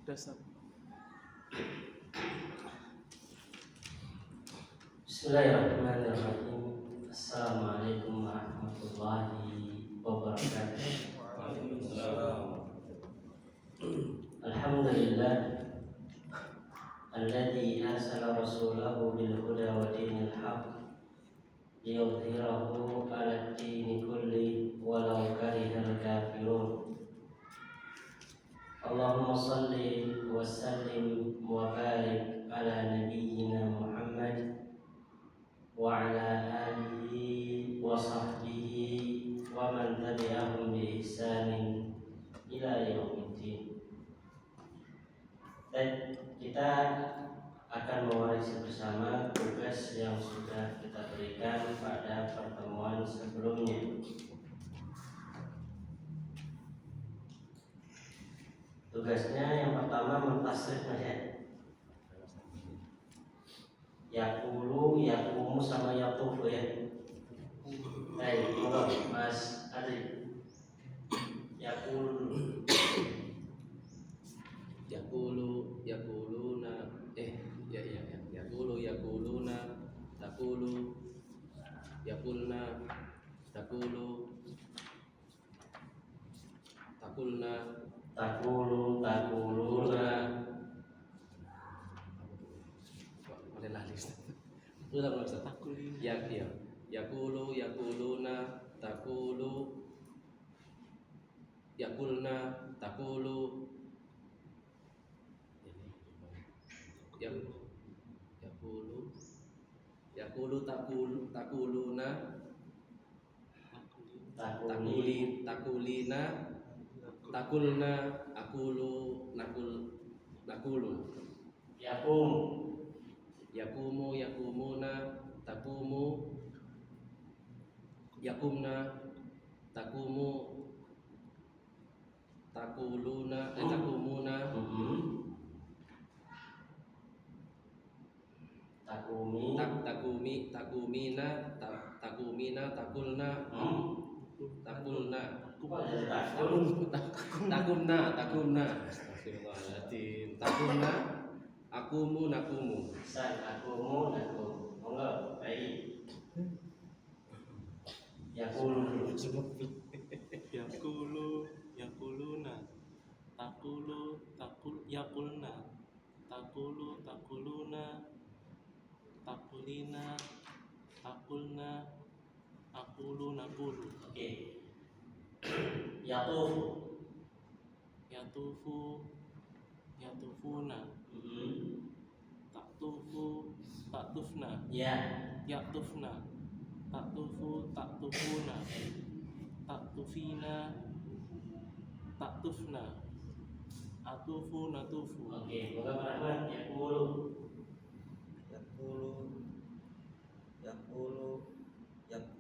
dasar. Bismillahirrahmanirrahim. Assalamualaikum warahmatullahi wabarakatuh. Waalaikumsalam. Alhamdulillah alladzi arsala rasulahu bil huda wa dinil haqq liyudhhirahu 'ala ad-dini kulli walau karihal kafirun. Allahumma shalli wa sallim wa barik ala nabiyyina Muhammad wa ala alihi wa sahbihi wa man tabi'ahum bi ihsanin ila yaumiddin. Dan kita akan mewarisi bersama tugas yang sudah kita berikan pada pertemuan sebelumnya. Tugasnya yang pertama mentasrif Mas ya. Yakulu, yakumu sama yakufu ya. Baik, monggo Mas Adri. Yakulu, yakuluna, yakuluna, takulu, yakulna, takulu, takulna, takulu, takuluna. Boleh lah list. Udah belum Ustaz? Yakulu, yakuluna, takulu, yakulna, takulu, yakulu, takuluna, takulina, takulna, akulu, nakulu, yakumu, yakumuna, takumu, yakumna, takumu, takuluna, takumuna, Takumi, takumina, takulna, takulna, takumna, astagfirullahaladzim, takumna, akumu, nakumu, akumu, nakum. Monggo, baik. Yakulu, Yakuluna, yakulna, takuluna, takulina, takulna, nakulu. Oke. Yatufuna, taktufna, Ya. yaktufna, taktufuna, taktufina, taktufna, atufu, natufu. Oke, monggo Pak Rahmat. Yakuluna, takulu, yakulna, tatufu,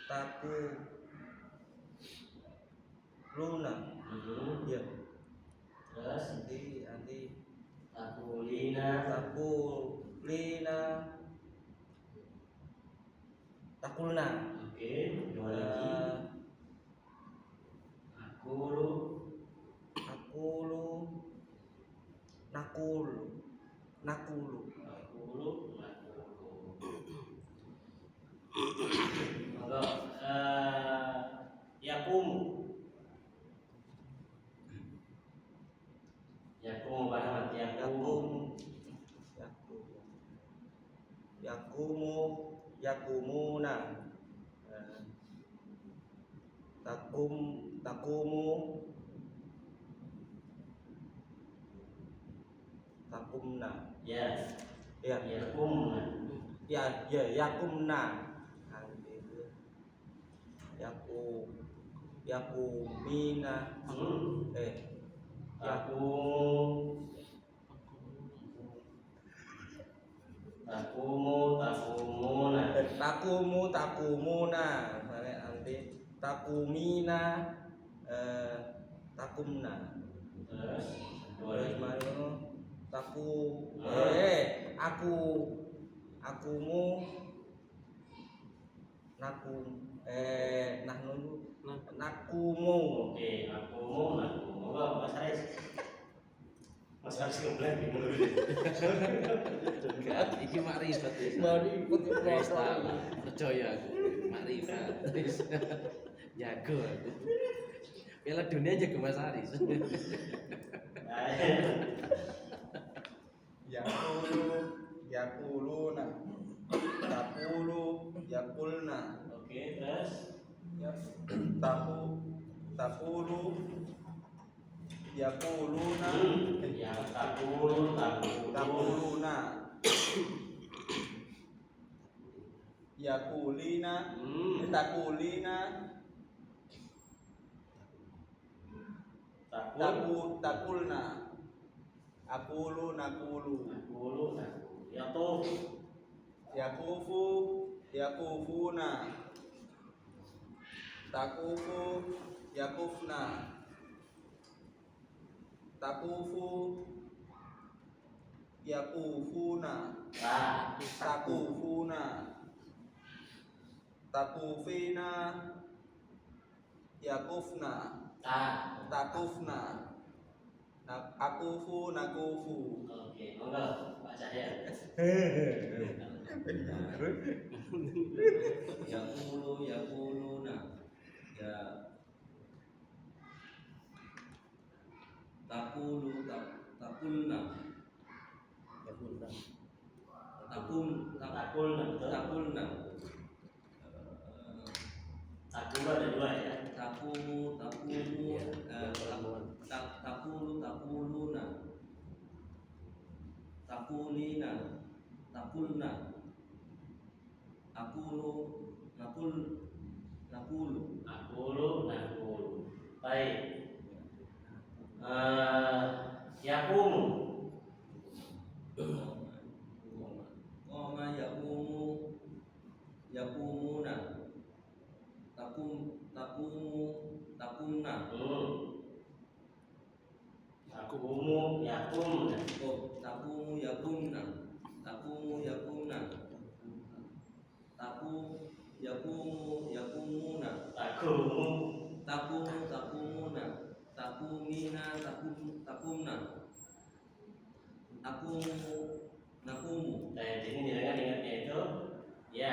takuluna, takuluna, ya. Terus Nanti takulina, takulna. Oke, dua lagi. Akulu, nakulu. Monggo, yakumu. Yakumu Pak Rahmat, yakumuna, takumu, takumna. Ya. Ya, Yakumna. yakumna. Yakumina, Aku takumuna. Nanti takumina takumna. Terus dua Terus lagi. mari ngono taku akumu nakum nahnu nakumu. Oke, aku mau Mas Haris. Mas Haris ngeblank dulu. Iki makrifat wis. Mari ikut Wis tak percaya aku. Makrifat. Wis. Jago aku. Piala dunia aja ke Mas Haris. Yakuluna takulu yakulna Oke, terus takulu yakuluna yang takulu takuluna yakulina takulina takulna akulu nakulu yakufuna takufu yakufna takufu yakufuna takufuna takufina yakufna takufna akufu nakufu. Oke, monggo Pak Cahya. Yakuluna ya takulna Takulna, betul? takulna Takulu ada dua ya. takulu takuluna takulina takulna nakulu Nakulu. Baik. Yakumu. Qama yakumuna takumna Takumu yakumna. oh takumu yakumna yakumuna yakumuna Takumu. takumuna takumina takumna nakumu Nah, jadi dengan ingatnya itu ya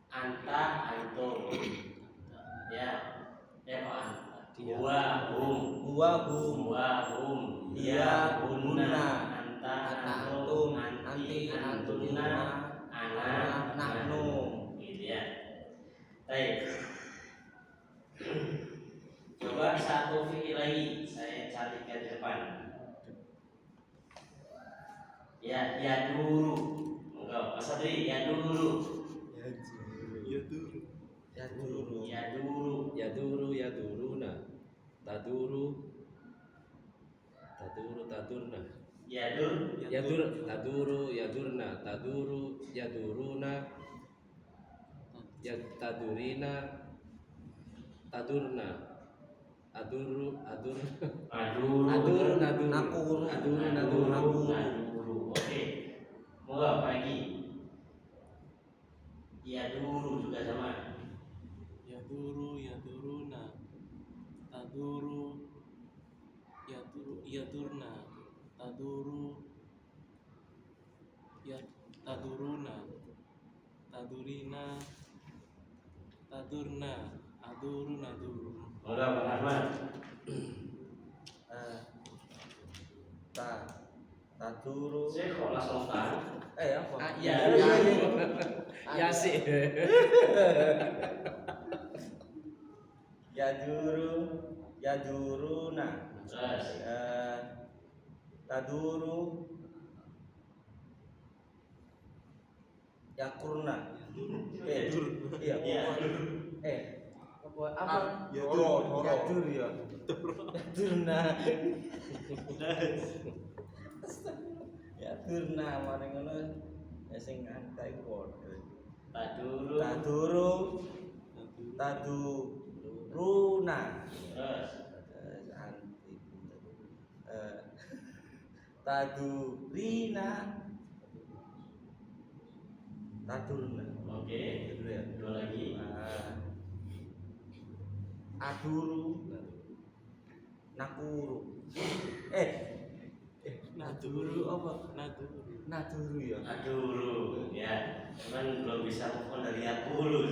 anta antum. Ya. Kok anta? Huwahum Hum. Iya, hunna. Anta antum anti antumna ana nahnu. Gitu ya. Baik. Coba satu fiil lagi saya carikan di depan. Ya dulu. Enggak, Mas Adri, ya dulu. yaduruna tadurna yadurna yaduruna tadurina tadurna Naduru. Oke. Mau apa lagi? Ya dulu juga sama. Yaduruna yadurna taduruna tadurina tadurna naduru. Enggak, Bang Ahmad. Taduru Saya kok langsung tahu. apa? ya sih Yaduruna Terus. taduru yakurna iya apa yadur ya yadurna yadurna mari ngono sing antai padha Taduru. Taduru. Taduruna. Terus. Tadurina. Taduruna. Oke. Gitu ya. Dua lagi. Aduru. Nakuru. Naduru apa? Naduru. Naduru ya. Aduru. Ya. Cuman belum bisa move on dari Yakulu.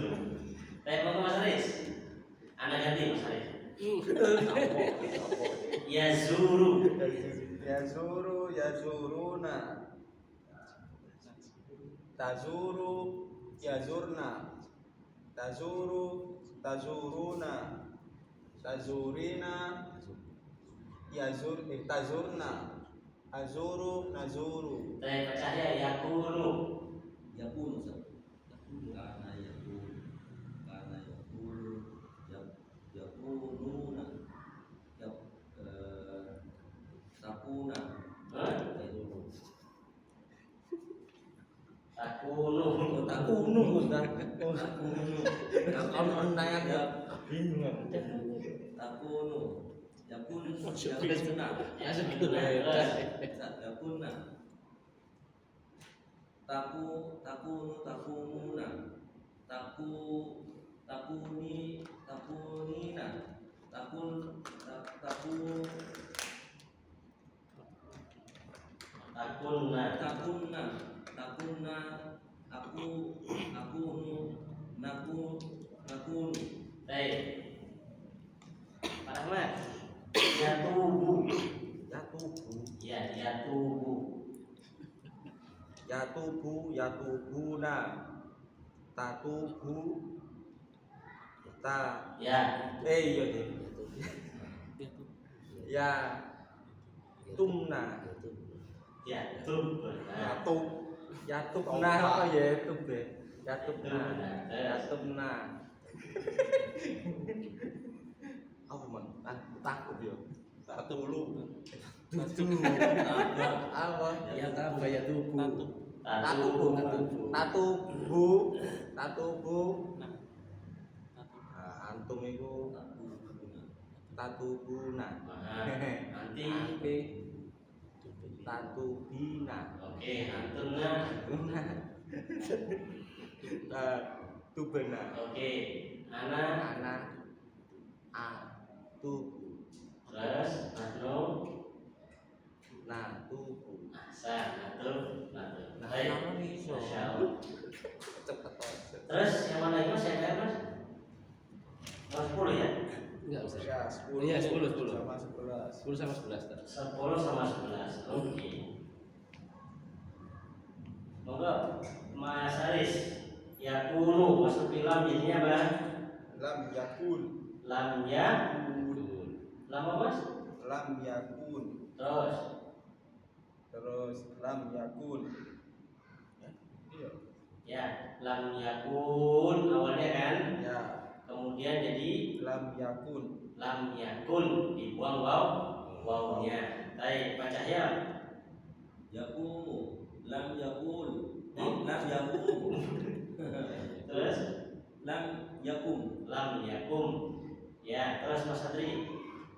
Mau ke Mas Aris? Anak ganti Mas Aris. Yazuru. Yazuru, yazuruna. Tazuru, yazurna. Tazuru, tazuruna. Tazurina, tazurna. Azuru, nazuru. Saya percaya Yakulu. Yakulu karena yakulu yakuluna tapuna Takunu. Takunu. takunu nanya bingung. takunu yakuna Masuk ke beda. yakuna takununa takunina nakunu Baik. Pak Ahmad. Yatubu. Yatubu, Ya, yatubu. yatubuna. Tatubu. Ya. Iya deh. Ya tumna. Yatub. Yatubna apa ya Yatub deh. Yatubna. Apa man? Takut ya. Tatulu. Apa? Ya tambah ya tubuh. Tatubu. Tatubu. Antum itu tatubuna. Nanti. Tatubina. Oke, antunna. Tubena. Oke, anak. Tubu. Terus, Nahnu. Tubu. Ahsan, Nahnu. Nah, Baik. kalau bisa. Masya Allah. Cepet aja. Terus yang mana itu saya kira Mas? Nomor 10 ya? Enggak usah. Ya, 10. Iya, 10. Sama 11. 10 sama 11 tak? 10 sama 11. Oke. Monggo Mas Aris. Yakulu masuk film jadinya apa? Lam yakun. Lam yakun. Lam apa Mas? Lam yakun. Terus Lam yakun. Iya. ya, lam yakun awalnya kan? Ya, Kemudian jadi lam yakun. lam yakun dibuang wawnya. Baik, Pak Cahya. yakumu lam yakul Terus lam yakum lam yakum. Ya, terus Mas Satri.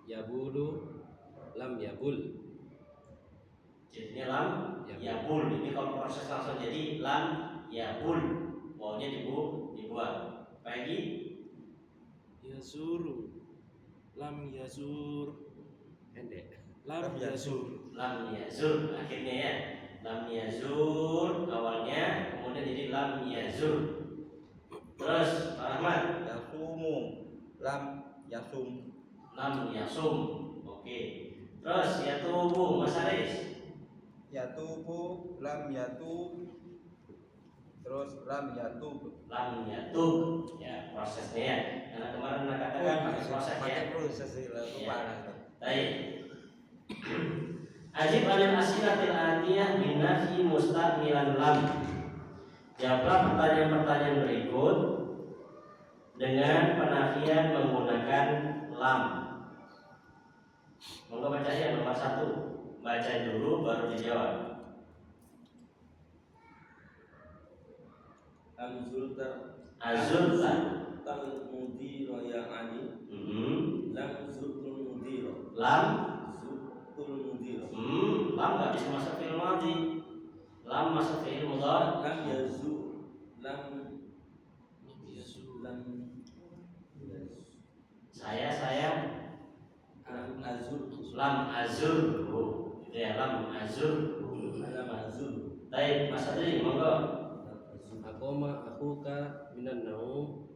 Yabulu lam yabul. Jadinya lam yabul. Ini kalau proses langsung jadi lam yabul. Wawnya dibuang. Pagi. Yazuru. Lam yazur. Pendek. Lam yazur. Lam yazur akhirnya ya. Lam yazur awalnya, kemudian jadi lam yazur. Terus Pak Rahman. Yasumu. Lam yasum. Lam yasum. Oke. Terus yatubu Mas Aris. Yatubu. Lam yatub. Terus lam yatub. Lam yatub. Ya, prosesnya ya. Karena kemarin Anda katakan pakai proses ya. Pakai proses sih lah. Ya. Baik. Ajib anil asilatil atiyah binafi mustaqbilan lam. Jawablah pertanyaan-pertanyaan berikut dengan penafian menggunakan lam. Monggo baca ya nomor 1. Baca dulu baru dijawab. lam zulta Azulta. tal mudira ya Ali. Lam zultul mudira. Lam. Zultul mudira. Lam nggak bisa masuk fi'il madhi. Lam masuk fi'il mudhari. Lam yazu lam Yazu. lam Saya azur lam azurhu. Itu ya, lam azurhu. lam azur Baik, Mas Adri, monggo. Akoma akuka minan naum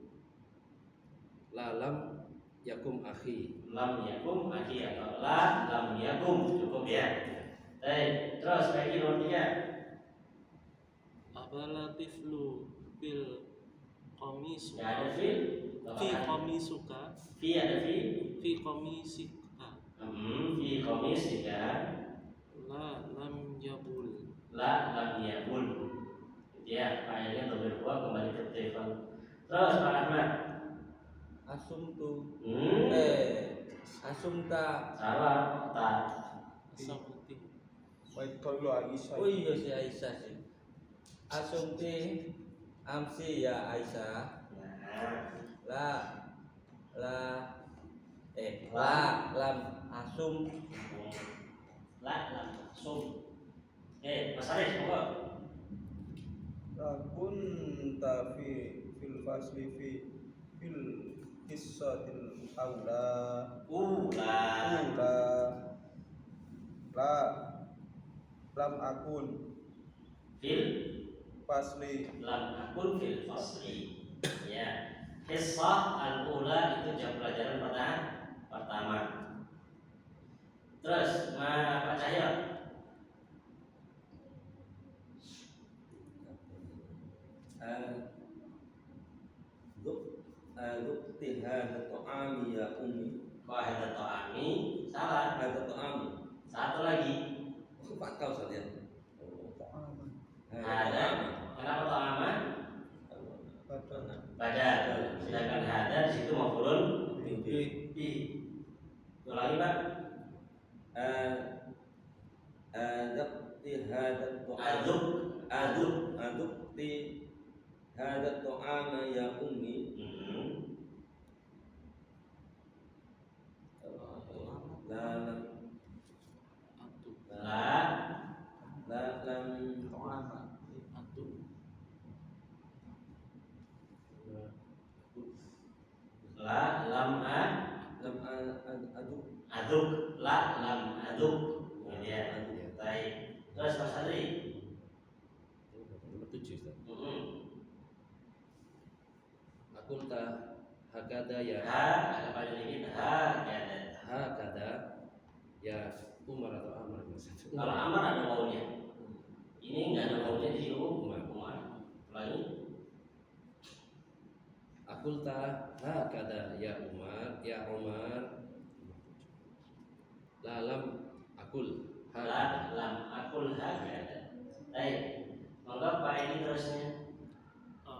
lalam yakum akhi. Lam yakum akhi atau lam yakum, cukup ya. Baik, terus lagi nomor 3. Abala tiflu fil qamis. Nggak ada fil. Fi qamisuka. Fi ada fi. Fi qamisika. Fi qamisika. La lam yabul. La lam yakul. Ya, failnya domir wa kembali ke telepon. Terus Pak Ahmad. Asumtu. Salah, Asumta. tak. Sabuti. Baik kalau Aisyah. Oh iya si Aisyah sih. Asumti amsi ya Aisyah. Nah, La lam asum lam sum. Mas Aris, monggo. Rakun tafi fil fasli fil qissatil aula Ula. la lam akun Fil fasli lam akun fil fasli. Ya. Kisah al-ula itu jam pelajaran pertama. Terus, Pak Cahyo. Zukti hadha ta'ami ya ummi. Kok ada to'ami? Salah. Hadha ta'ami. Satu lagi. Fatkau saja. Ada. Kenapa to'ama? Badal. Sedangkan hada di situ maf'ulun bi. Ulangi, Pak. Zukti hadha ta'ami. Zukti hadha ta'ama ya ummi. La Atu. lam Atu. Lam aduk aduk. Lam aduk. Ya. Baik. Terus Mas Adri. Nomor 7 Ustaz. Ha, Akunta hakada ya ada pada dikit. Ha, ada. hakada ya Umar atau Amr maksudnya. Kalau Amar ada wawunya. Ini nggak ada wawunya di Umar. Ulangi. Akulta hakada ya Umar lalam akul hakada. Lam akul hakada. Baik. Monggo Pak ini terusnya.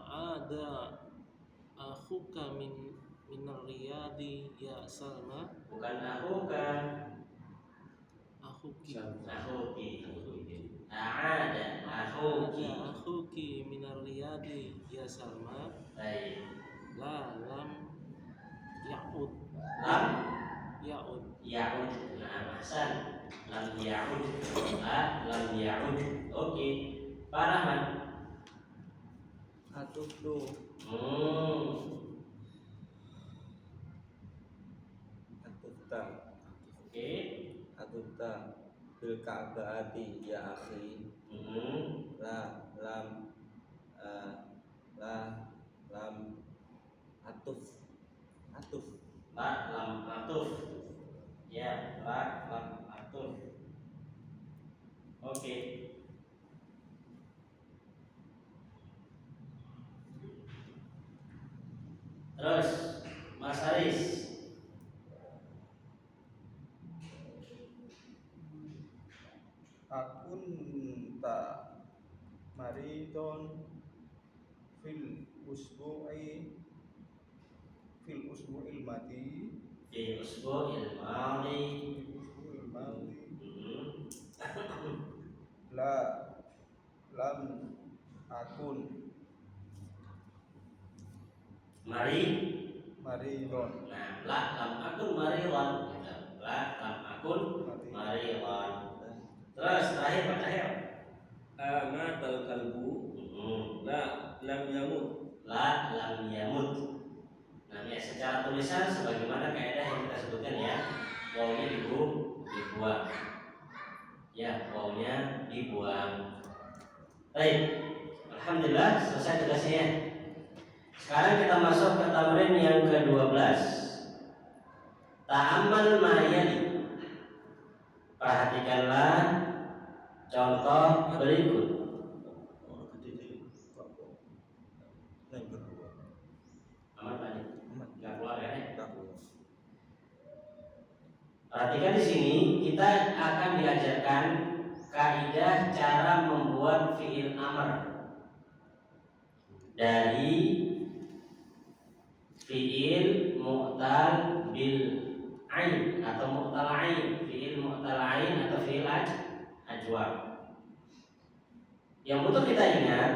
Ada akhuka minar riyadi ya Salma. Bukan akuka. Akhuki. Akhuki. Ada akhuki. Ada akhuki minar riyadi ya Salma. Baik. La lam ya'ud. Lam Ya'ud. Ya'ud. Nah, Hasan. Lam Ya'ud. Lam Ya'ud. Oke. Pak Rahman. atuftu atufta Oke. atufta bil ka'bati ya akhi. La lam atuf La lam atuf. Ya, la lam atuf. Oke. Terus Mas Haris. akun ta maridon fil usbu'il mati Fi usbu'il madi. la lam akun maridon. Nah, la lam akun maridon. Gitu. La lam akun maridon. Terus terakhir Pak Cahyo. Amatal kalbu la lam yamut. La lam yamut. Nah, ya secara tulisan sebagaimana kaidah yang kita sebutkan ya, wawunya dibuang. Ya, wawunya dibuang. Baik. Alhamdulillah selesai tugasnya. Sekarang kita masuk ke tamrin yang ke-12. Ta'ammal ma yali. Perhatikanlah contoh berikut. Aman Pak? Enggak keluar ya? Perhatikan di sini kita akan diajarkan kaidah cara membuat fiil amr dari fiil mu'tal bil ain atau mu'tal ain, fiil mu'tal ain atau fiil ajwa. Yang butuh kita ingat,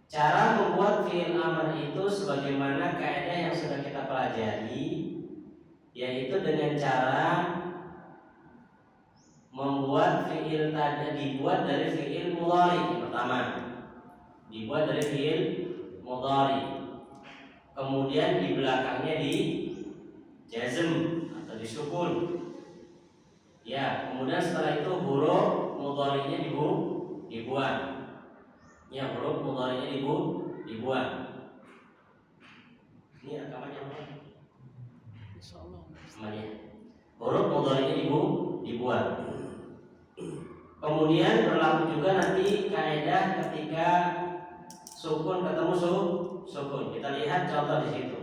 cara membuat fiil amr itu sebagaimana kaidah yang sudah kita pelajari, yaitu dengan cara membuat fiil tadi dibuat dari fiil mudhari. Yang pertama, dibuat dari fiil mudhari. Kemudian di belakangnya di jazm atau disukun. Ya, kemudian setelah itu huruf mudhari'nya dibuang. Ya, huruf mudhari'nya dibuang. Ini rekamannya apa? Insyaallah. Semuanya. Huruf mudhari'nya dibuang. Kemudian berlaku juga nanti kaidah ketika sukun ketemu sukun. Kita lihat contoh di situ.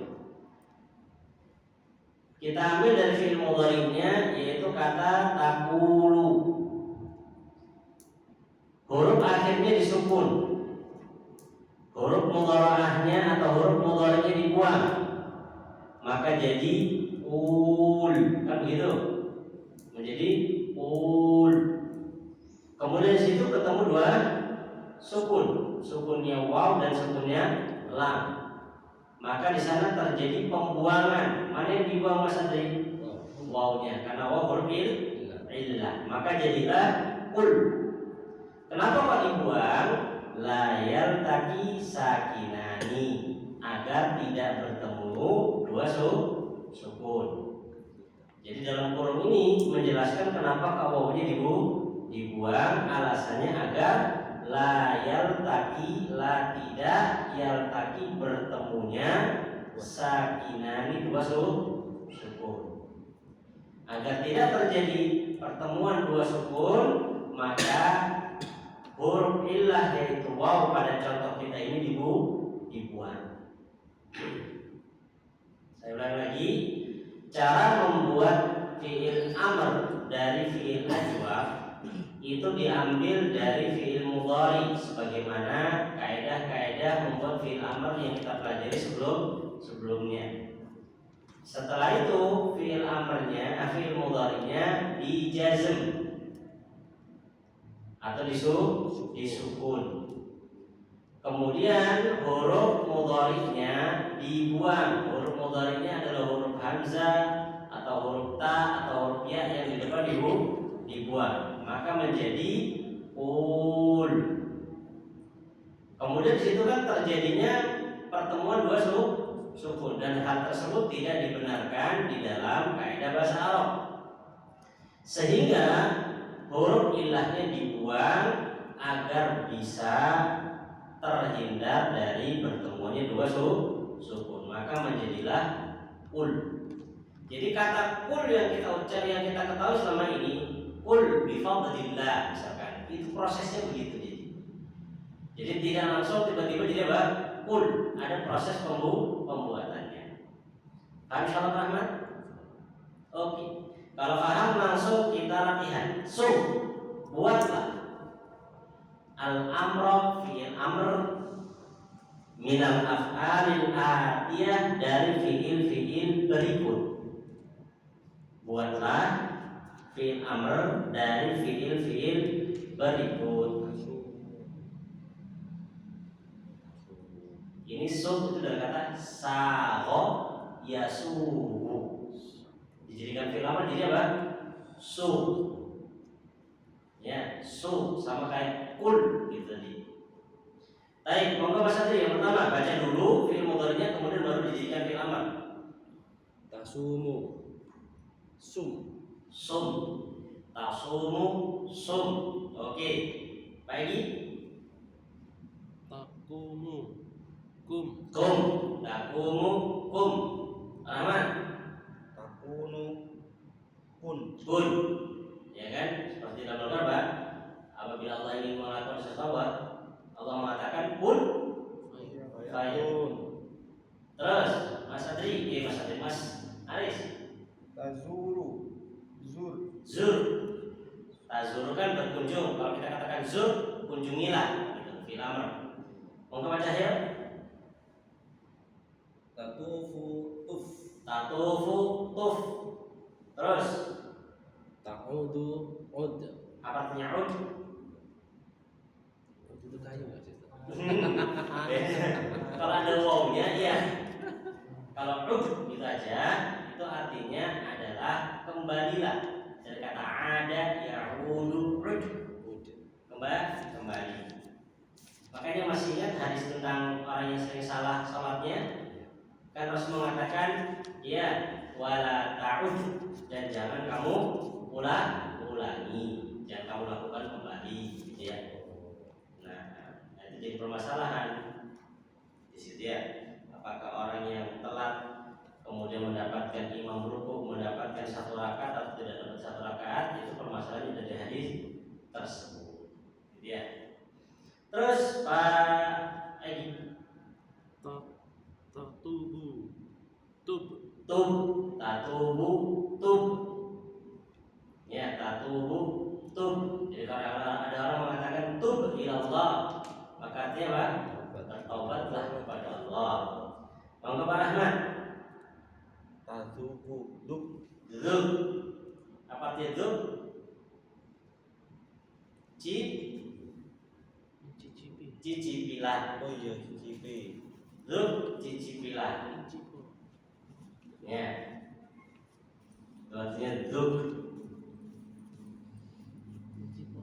Kita ambil dari fi'il mudhari'nya yaitu kata taqulu. Huruf akhirnya disukun. Huruf mudhara'ahnya atau huruf mudhari'nya dibuang. Maka jadi ul, kan begitu? Menjadi ul. Kemudian di situ ketemu dua sukun, sukunnya waw dan sukunnya lam. Maka di sana terjadi pembuangan. Mana yang dibuang Mas Andri? Wawnya, karena waw huruf illah. Maka jadilah ul. Kenapa kok dibuang? La yaltaqi sakinani, agar tidak bertemu dua sukun. Jadi dalam kurung ini menjelaskan kenapa wawnya dibuang, alasannya agar la yaltaqi, la tidak yaltaqi bertemunya sakinani dua sukun. Agar tidak terjadi pertemuan dua sukun, maka huruf illah yaitu waw pada contoh kita ini dibuang. Saya ulang lagi, cara membuat fiil amr dari fiil ajwa itu diambil dari fiil mudhari sebagaimana kaidah-kaidah membuat fiil amr yang kita pelajari sebelumnya. Setelah itu fiil amrnya, fiil mudhari'nya dijazm atau disukun. Kemudian huruf mudhari'nya dibuang. Huruf mudhari'nya adalah huruf hamzah atau huruf ta atau huruf ya yang di depan dibuang. Maka menjadi ul. Kemudian di situ kan terjadinya pertemuan dua sukun dan hal tersebut tidak dibenarkan di dalam kaidah bahasa Arab. Sehingga huruf ilahnya dibuang agar bisa terhindar dari bertemuannya dua sukun, maka menjadilah ul. Jadi kata kul yang kita ketahui selama ini, kul bi fadlillah misalkan, itu prosesnya begitu. Jadi tidak langsung tiba-tiba jadi apa? Kul, ada proses pembuatannya. Paham insyaallah Rahmat? Oke. Kalau paham langsung kita latihan. Buatlah al-amra fi'il amr minal af'alil atiyah dari fi'il berikut. Buatlah fi'il amr dari fi'il berikut. Ini Ini sub itu dari kata saho yasuhu. Dijadikan fi'il amr jadi apa? Su. Ya, su sama kayak kul gitu tadi. Baik, monggo Mas Satri yang pertama baca dulu fi'il mudhari'nya kemudian baru dijadikan fi'il amr. Tasumu. Sum. Sum. Tasumu sum. Oke. Pagi Takumu. Kum. kum. Takumu kum. Rahman Takunu kun. kun. Ya kan? Seperti dalam Al-Qur'an, apabila Allah ingin melakukan sesuatu, Allah mengatakan kun fayakun. Terus Mas Adri, Mas Aris. Tazuru. Zur. Zur. Tazur kan berkunjung. Kalau kita katakan zur, kunjungilah. Gitu. Fi'il amr. Monggo baca ya. Tatufu tuf. Tatufu tuf. Terus Ta'udu ud. apa artinya ud? Ud itu kayu nggak sih? Kalau ada wawnya ya. Kalau ud itu aja, itu artinya adalah kembalilah. Dari kata ada ya'udu ud. Kembali. Makanya masih ingat hadis tentang orang yang sering salah salatnya? Kan Rasul mengatakan, ya wala ta'ud, dan jangan kamu ulangi, jangan kamu lakukan kembali, gitu ya. Nah, itu jadi permasalahan di situ ya. Apakah orang yang telat kemudian mendapatkan imam rukuk mendapatkan 1 rakaat atau tidak dapat 1 rakaat, itu permasalahannya dari hadis tersebut, gitu ya. Terus Pak Egi, Tatubu. Tub. tatubu tub, ya tatubu tub. Jadi kalau ada orang mengatakan tub ilallah, maka artinya apa? Bertaubatlah kepada Allah. Monggo Pak Rahman. Tazuku duk. Zub. Apa artinya zub? Cicipi. Cicipilah. Oh iya cicipi. Zub, cicipilah. Cipo. Ya. Itu artinya zub. Cipo.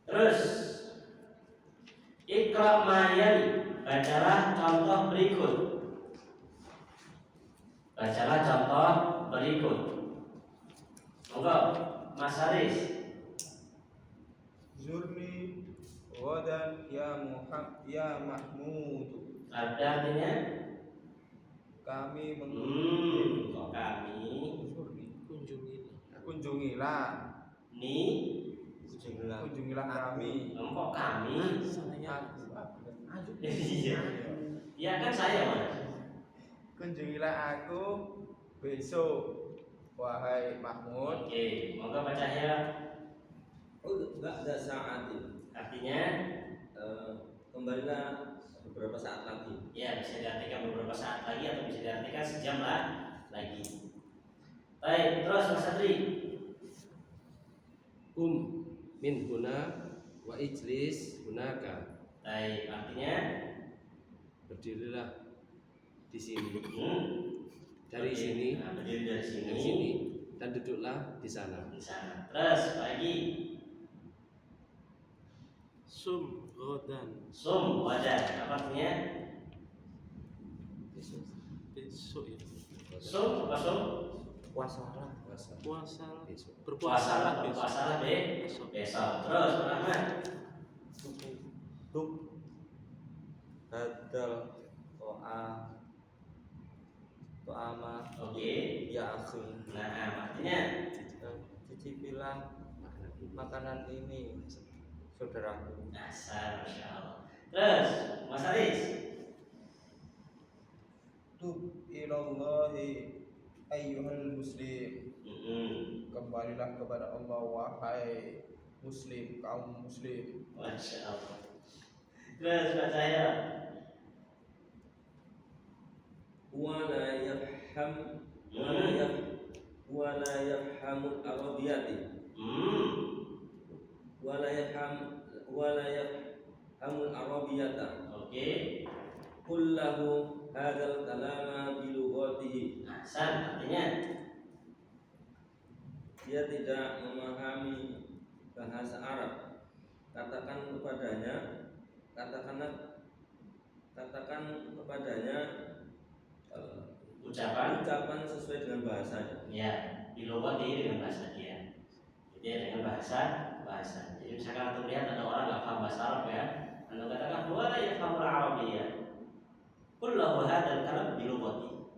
Terus Iqra ma'yali, bacalah contoh berikut. Bacalah contoh berikut. Monggo Mas Haris. Zurni ghadan ya Mahmud. Ada artinya? Kami Kok kami Zurni. Kunjungilah. Kunjungilah. ni Kunjungilah kami. kok kami? Saya. Iya. Iya kan saya Mas. Kunjungilah aku besok, wahai Mahmud. Oke, monggo baca ya. Ba'da sa'atin. Artinya Kembalilah beberapa saat lagi. ya bisa diartikan beberapa saat lagi atau bisa diartikan sejam lah lagi. Baik, terus Mas Satri. Min huna wa ijlis hunaka. Baik, artinya Berdirilah di sini. Dari Oke, sini. nah, berdiri dari sini. Dari sini dan duduklah di sana. Di sana. Terus lagi Sum godan. sum wadah apa artinya? Besok ya. Sum apa sum? Puasalah. Puasa. Besok. Berpuasalah besok. Puasalah Besok. besok. Terus Rahman. Duk. Hadal to'ama Oke. ya akhi. Nah, artinya Cicipilah makanan ini saudaraku. dasar Masya Allah. Terus Mas Aris. Tub ilallahi ayyuhal muslim. Kembalilah kepada Allah wahai muslim, kaum muslim. Masya Allah. Terus baca ya. Wala yafham wala yafhamul arabiyati wala yafhamul arabiyata. Oke. Kullahu hadzal kalama bi lughatihi. Ahsan, artinya Dia tidak memahami bahasa Arab. Katakan kepadanya ucapan sesuai dengan bahasanya. ya dilogoti dengan bahasa dia. Jadi dengan bahasa. Jadi misalkan antum lihat ada orang nggak paham bahasa Arab ya, antum katakan wala yafhamul arabiyya. Kullahu hadzal kalam bilugati.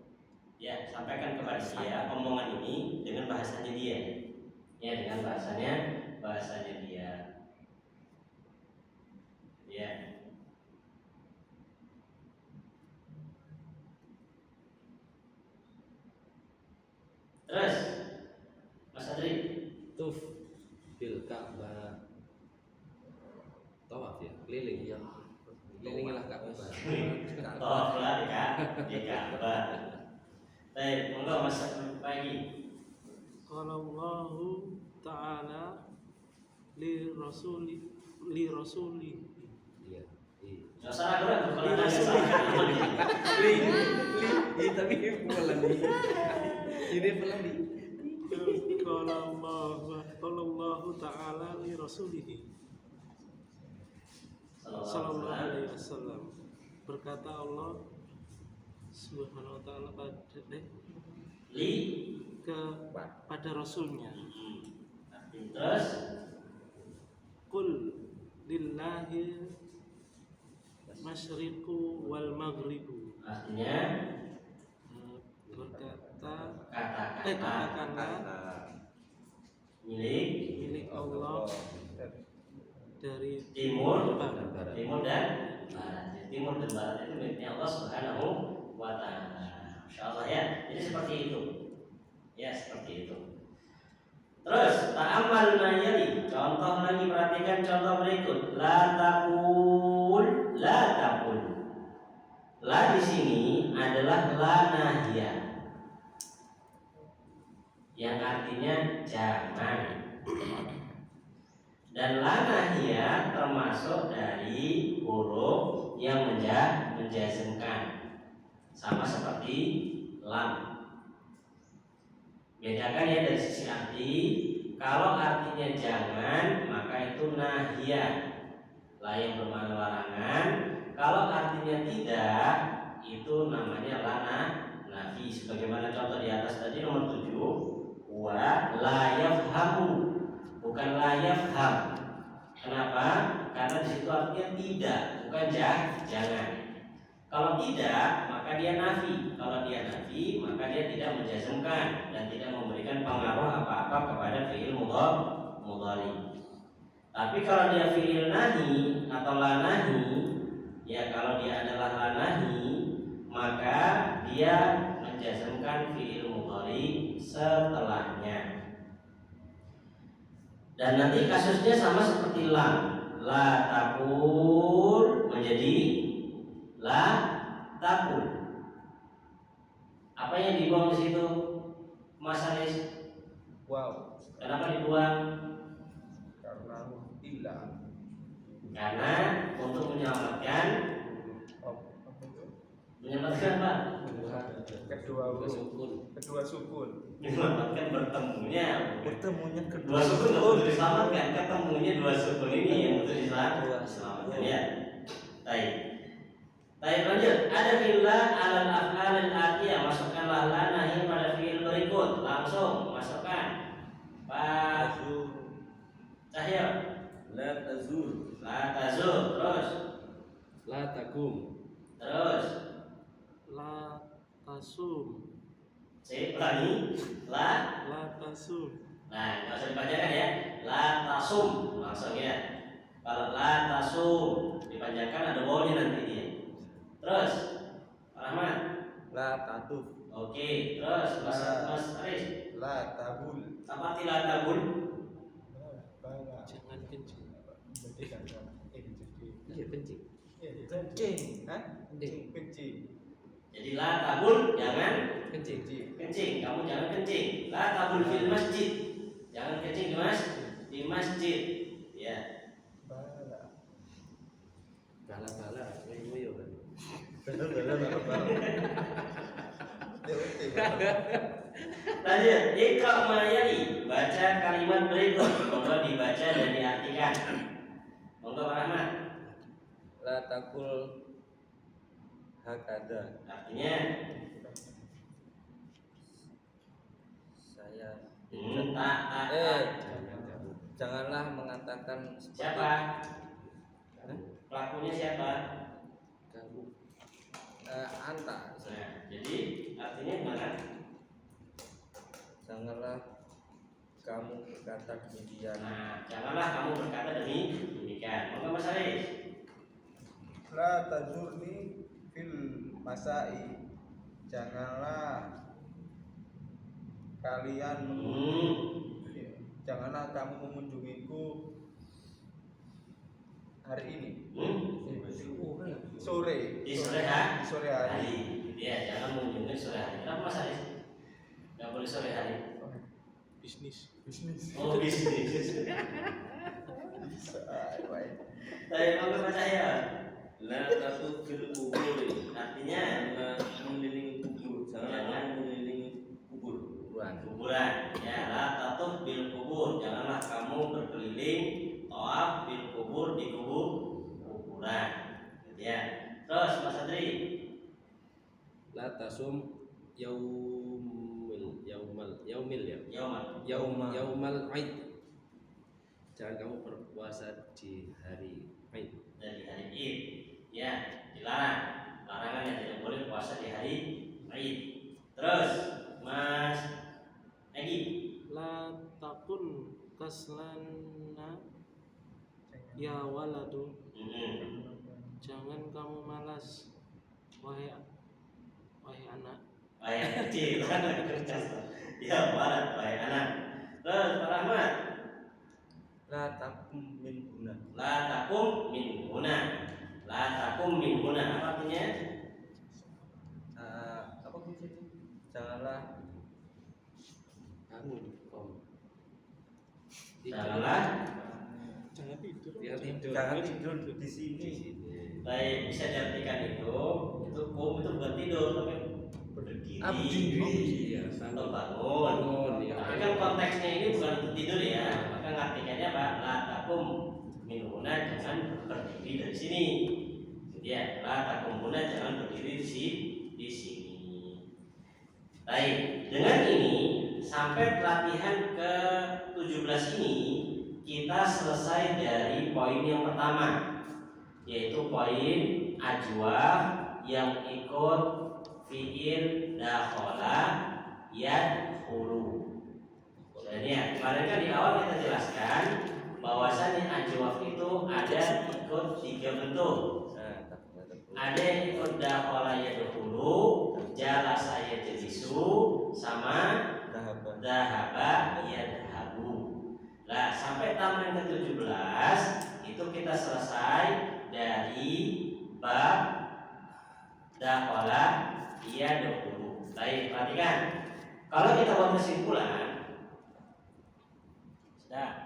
Ya, sampaikan kepada dia omongan ini dengan bahasanya dia. Ya, dengan bahasanya dia. Ya. Terus Mas Adri, Tuf bil Ka'bah. Tawaf ya, keliling ya. Kelilingilah Ka'bah. tolaklah di Ka'bah. Baik, monggo Mas pagi. Qala Allahu ta'ala li rasuli. Iya. Enggak salah gerak kalau ada Tapi pelan nih. Ini pelan nih. Qala Allahu ta'ala li rasulihi sallallahu alaihi wasallam. Berkata Allah Subhanahu wa ta'ala pada rasulnya, Terus qul lillahi masyriqu wal maghribu. artinya katakanlah milik Allah dari timur barat. dan barat. Jadi timur dan barat itu miliknya Allah Subhanahu wa ta'ala. Insyaallah ya. Jadi seperti itu. Ya, seperti itu. Terus ta'ammal ma yali. Contoh lagi, perhatikan contoh berikut. La taqul. La di sini adalah la nahiyah. Yang artinya jangan. Dan la nahiyah termasuk dari huruf yang menjazmkan, sama seperti lam. Bedakan ya dari sisi arti. Kalau artinya jangan, maka itu nahiyah, la yang bermakna larangan. Kalau artinya tidak, itu namanya lana nafi. Sebagaimana contoh di atas tadi nomor 7, wa la yafhamu, bukan la yafham. Kenapa? Karena di situ artinya tidak, bukan jangan. Kalau tidak, maka dia nafi. Kalau dia nafi, maka dia tidak menjazmkan dan tidak memberikan pengaruh apa-apa kepada fi'il mudhari. Tapi kalau dia fi'il nahi atau la nahi, ya kalau dia adalah la nahi, maka dia menjazmkan fi'il mudhari setelahnya. Dan nanti kasusnya sama seperti lam. La takul menjadi la takul. Apa yang dibuang di situ, Mas Anis? Wow. Kenapa dibuang? Karena ilah. Karena untuk menyelamatkan apa? Kedua sukun. Menyelamatkan bertemunya Kedua dua sukun nggak butuh diselamatkan, ketemunya dua sukun ini yang butuh diselamatkan ya. Baik lanjut. Ada fi'lah alal af'alil atiyah. Masukkanlah la nahi pada fi'il berikut. Langsung masukkan. Pak Cahyo. La tazur. Terus La tagum. terus La tasum. saya ulangi la. Tasum. Nah, nggak usah dipanjangkan ya. La tasum langsung ya. Kalau la tasum dipanjangkan ada wawunya nanti dia. Terus Pak Rahmat. La tatuf. Oke, terus Mas Aris. La tabul. Apa arti la tabul? Jangan kencing. Iya kencing. Kencing. Hah? Kencing. Jadi la tabul jangan Kencing. kencing, kamu jangan kencing. La tabul fil masjid, jangan kencing di masjid. Ya. Bala-bala, ngoyo kan. Lanjut, Iqra mayali, baca kalimat berikut. Monggo dibaca dan diartikan. Monggo Pak Rahmat. La takul hakada. Artinya Saya tak. Jangan kamu. janganlah mengatakan seperti Siapa? Pelakunya siapa? Kamu. anta. Nah, jadi artinya gimana? Janganlah kamu berkata demikian. Nah, janganlah kamu berkata demikian. Monggo Mas Haris. La tazurni fil masai. Janganlah kalian janganlah kamu mengunjungiku hari ini. Sore. Di sore hari. Di sore hari. Ya, jangan mengunjungi sore hari. Kenapa Mas Haris? Gak boleh sore hari. bisnis. Oh, bisnis. Baik. Tapi monggo Mas Cahya. La tatu fil kuburi, Artinya jangan mengelilingi kubur, janganlah mengelilingi kubur. kuburan. Ya, la tatuh bil kubur. Janganlah kamu berkeliling tawaf bil kubur di kuburan. Gitu ya. Terus Mas Adri. La tasum yaumil ya. Yaumal. Yaumal Aid. Jangan kamu berpuasa di hari Aid. Dari hari Id. Ya, dilarang. Larangan yang tidak boleh puasa di hari Id. Terus Mas Egi. La takun kaslana ya waladu. Jangan kamu malas wahai anak. Ayat kecil. Ya, barat baik anak. Terus Pak Rahmat. La takum min guna. La takum min huna. La takum min huna. Apa artinya? Apa kunci itu? Janganlah Kamu kom. Janganlah. Jangan tidur. Dia tidur. jangan tidur di sini. Baik, bisa diartikan itu kum itu bukan tidur tapi berdiri. Iya, Atau bangun. Bangun, ya. Tapi kan konteksnya ini bukan untuk tidur ya. Maka ngartikannya apa? La takum min huna, jangan berdiri dari sini. Ya, la takum huna, jangan berdiri di sini. Baik, dengan ini sampai pelatihan ke-17 ini kita selesai dari poin yang pertama, yaitu poin ajwah yang ikut fiil dakhala yadkhulu. Dan ya, kemarin kan di awal kita jelaskan bahwasannya ajwah itu ada ikut 3 bentuk. Ada yang ikut dakhala yadkhulu, jalasa yajlisu, sama dhahaba yadhabu. Nah, sampai taman ke-17 itu kita selesai dari bab dakhala yadkhulu. Baik, perhatikan. Kalau kita buat kesimpulan, sudah.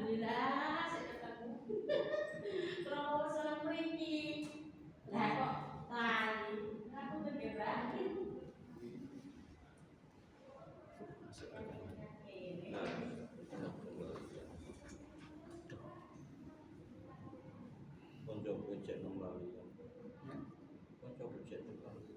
Alhamdulillah saya ketemu. Kalau salam mriki. Lah kok lali. Aku kegerak. Masuk agama. Konco project nomor lali. Konco project nomor lali.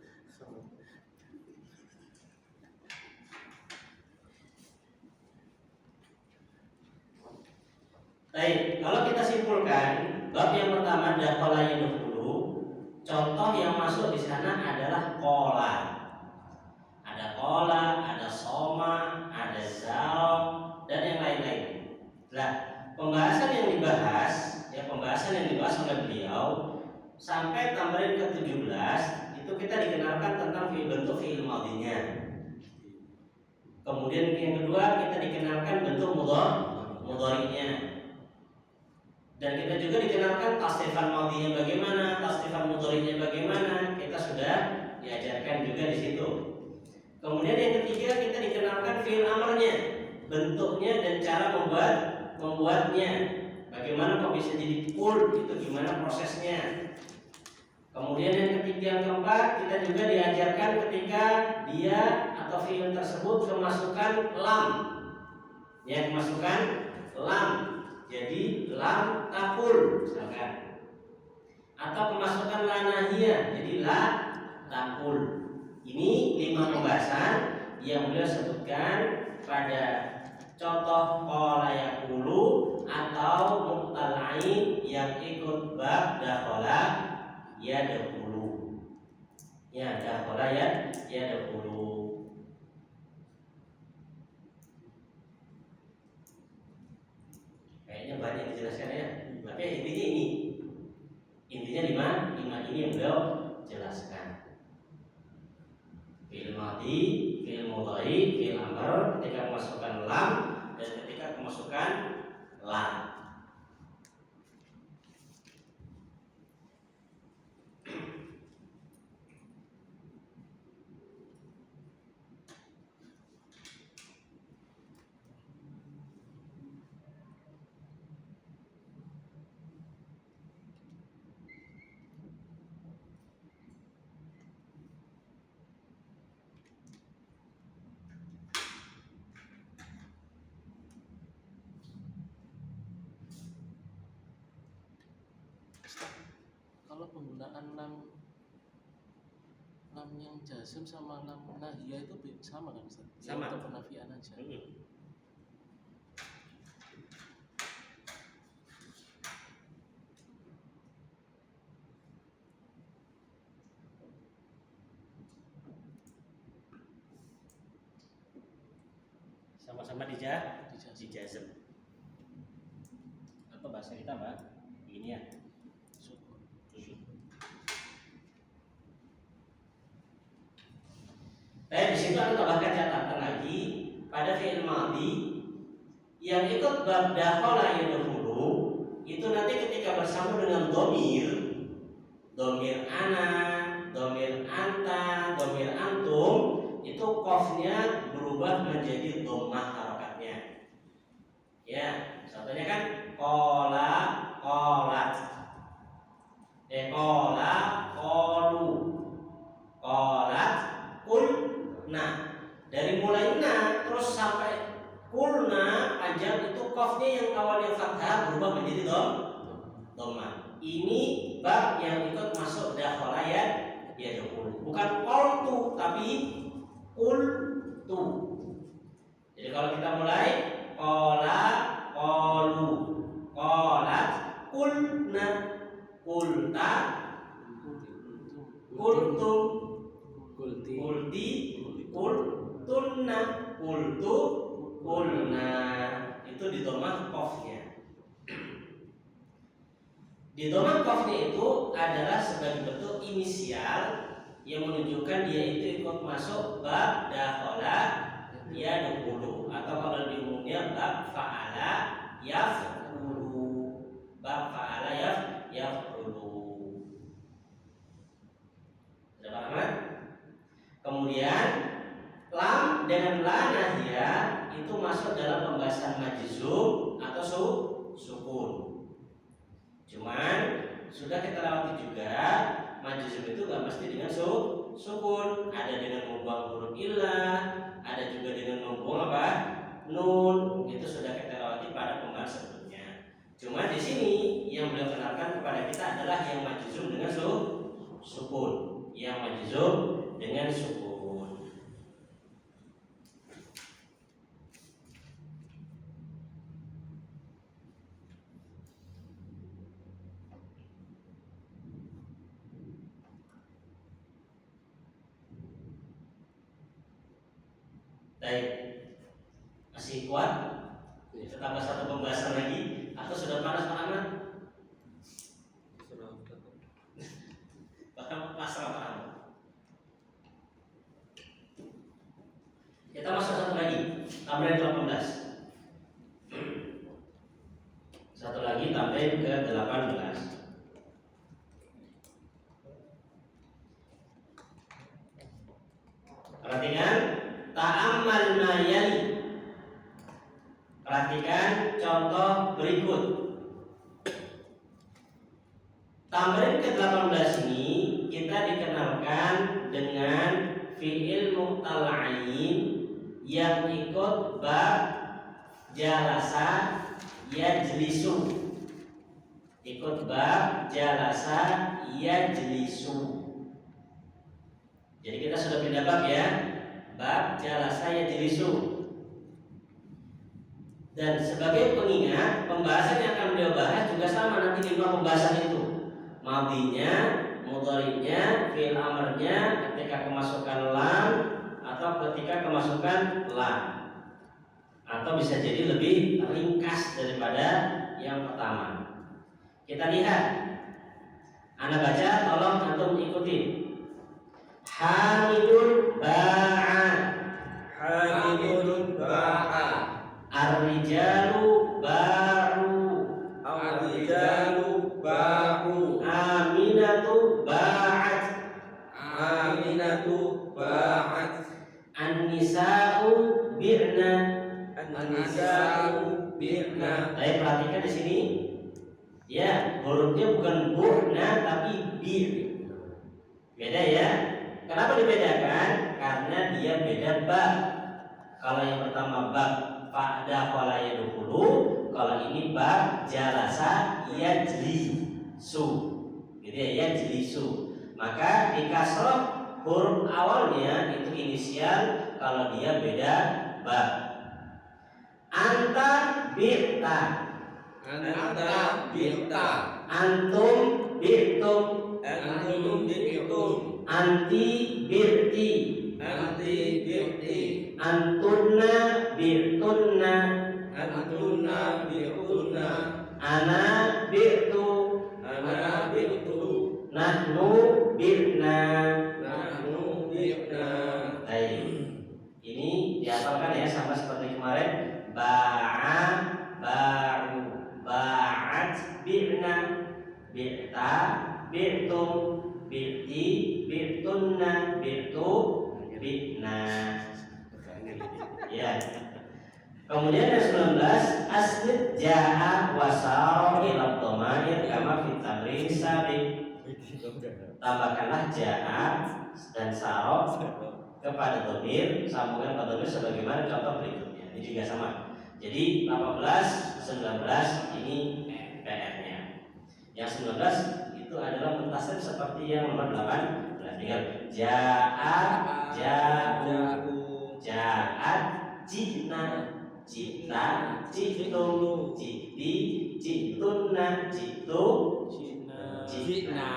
Baik, kalau kita simpulkan, bab yang pertama dakhala yadkhulu, contoh yang masuk di sana adalah qola. Ada qola, ada soma, ada zaro, dan yang lain-lain. Nah, pembahasan yang dibahas oleh beliau sampai tamrin ke-17 itu kita dikenalkan tentang bentuk fi'il madhinya. Kemudian yang kedua kita dikenalkan bentuk mudhari'nya. Dan kita juga dikenalkan tasrifan madhinya bagaimana, tasrifan mudhari'nya bagaimana, kita sudah diajarkan juga di situ. Kemudian yang ketiga kita dikenalkan fi'il amrnya, bentuknya dan cara membuatnya. Bagaimana kok bisa jadi kul, itu gimana prosesnya. Kemudian yang ketiga, yang keempat kita juga diajarkan ketika dia atau fi'il tersebut kemasukan lam. Ya, kemasukan lam. Jadi lam takul misalkan. Atau kemasukan la nahiyah, jadi la takul. Ini 5 pembahasan yang beliau sebutkan pada contoh qala yaqulu atau mu'tal ain yang ikut bab dakhala yadkhulu. Ya, dakhala yadkhulu. Kayaknya banyak dijelaskan ya. Tapi intinya ini. Intinya 5 ini yang beliau jelaskan. Fi'il madhi, fi'il mudhari, fi'il amr ketika kemasukan lam dan ketika kemasukan la. Kalau penggunaan lam yang jazm sama lam nahiyah itu sama kan Ustaz? Sama. Untuk penafian aja. Sama-sama dijazm. Apa bahasa kita, Mbak? Ini ya. Syukur. Di situ ada tambahkan catatan lagi pada fi'il madhi yang ikut bab dakhala yadkhulu itu nanti ketika bersambung dengan domir ana, domir anta, domir antum, itu qafnya berubah menjadi dhammah harokatnya. Ya, contohnya kan qala, qalat, qala, qalu, qalat, kulna. Dari mulai na terus sampai kulna panjang itu qafnya yang awalnya fathah berubah menjadi dhammah. Ini bab yang ikut masuk dakhala yadkhulu. Bukan qultu tapi qultu. Jadi kalau kita mulai qala, qalu, qalat, kulna, qulta, qultum, qulti, qultunna, qultu, qulna. Itu di dhammah qafnya. Di dhammah qafnya itu adalah sebagai bentuk inisial yang menunjukkan dia itu ikut masuk bab dakhala yadkhulu, atau kalau di umumnya bab fa'ala yaf'ulu. Bab fa'ala yaf'ulu. Sudah paham kan? Kemudian lam dengan la nahiyah itu masuk dalam pembahasan majzum atau sudah kita lewati juga, majzum itu nggak mesti dengan sukun, ada dengan membuang huruf illah, ada juga dengan membuang apa? Nun. Itu sudah kita lewati pada pembahasan sebelumnya. Cuma di sini yang beliau kenalkan kepada kita adalah yang majzum dengan sukun, yang majzum dengan sukun. Baik, masih kuat? Kita tambah satu pembahasan lagi atau sudah panas Pak Ahmad? Bahkan pasrah Pak Ahmad. Kita masuk satu lagi, tambahin 18. Satu lagi tambahin ke 18. Perhatikan, ta'ammal ma yali. Perhatikan contoh berikut. Tamrin ke-18 ini kita dikenalkan dengan fi'il mu'tal ain yang ikut bab jalasa yajlisu. Ikut bab jalasa yajlisu. Jadi kita sudah pindah bab ya. Bab jalasa yajlisu. Dan sebagai pengingat, pembahasan yang akan beliau bahas juga sama nanti 5 pembahasan itu. Madinya, mudhari'nya, fi'il amarnya, ketika kemasukan lam atau ketika kemasukan lam. Atau bisa jadi lebih ringkas daripada yang pertama. Kita lihat. Ana baca, tolong antum ikuti. Hamidun ba'a. Hamidun ba'a. Ar-rijalu ba'u. Ar-rijalu ba'u. Aminatu ba'at. Aminatu ba'at. An-nisa'u bi'na. An-nisa'u bi'na. Saya perhatikan di sini. Ya, hurufnya bukan bu'na tapi bir. Beda ya. Kenapa dibedakan? Karena dia beda bab. Kalau yang pertama bab fa'da wala yadkhulu, kalau ini bab jalasa yajlisu. Gitu ya, yajlisu. Maka di kasroh huruf awalnya itu inisial kalau dia beda bab. Anta bi'ta. Anta bi'ta. Antum bi'tum. Antum bi'tum. Anti bi'ti. Anti bi'ti. Antunna bi'tunna. Antunna bi'tunna. Ana bi'tu. Ana bi'tu. Nahnu bi'na. Nahnu bi'na. Baik. Ini dihafalkan ya sama seperti kemarin. Ba'a ba'u. Ba'at bi'na. Bi'ta bi'tum. Bi'ti bi'tunna. Bi'tu bi'na. Ya. Kemudian yang 19 asnid ja'a wasara ila dhamair kama fi tamrin sabiq. Tambahkanlah ja'a dan sara kepada dhamir, sambungan pada dhamir sebagaimana contoh berikutnya. Ini juga sama. Jadi 18, 19 ini PR-nya. Yang 19 itu adalah muntasib seperti yang nomor 18. Tinggal ja'a ja'u. Ja'at jina, jita, jitum, jiti, jitunna, jitu, jina.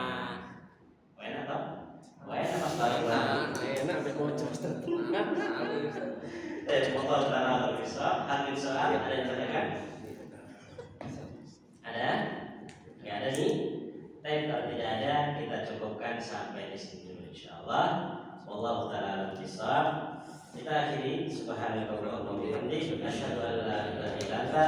Enak toh? Enak pas balik Enak sampai bocor. motor tanah berbisa, hadir soal ada yang tanyakan? Ada? Nggak ada nih? Tapi kalau tidak ada, kita cukupkan sampai di sini dulu insyaallah. Wallahu ta'ala bisawab. Kita akhiri subhanallah wa bihamdihi asyhadu an la ilaha illa anta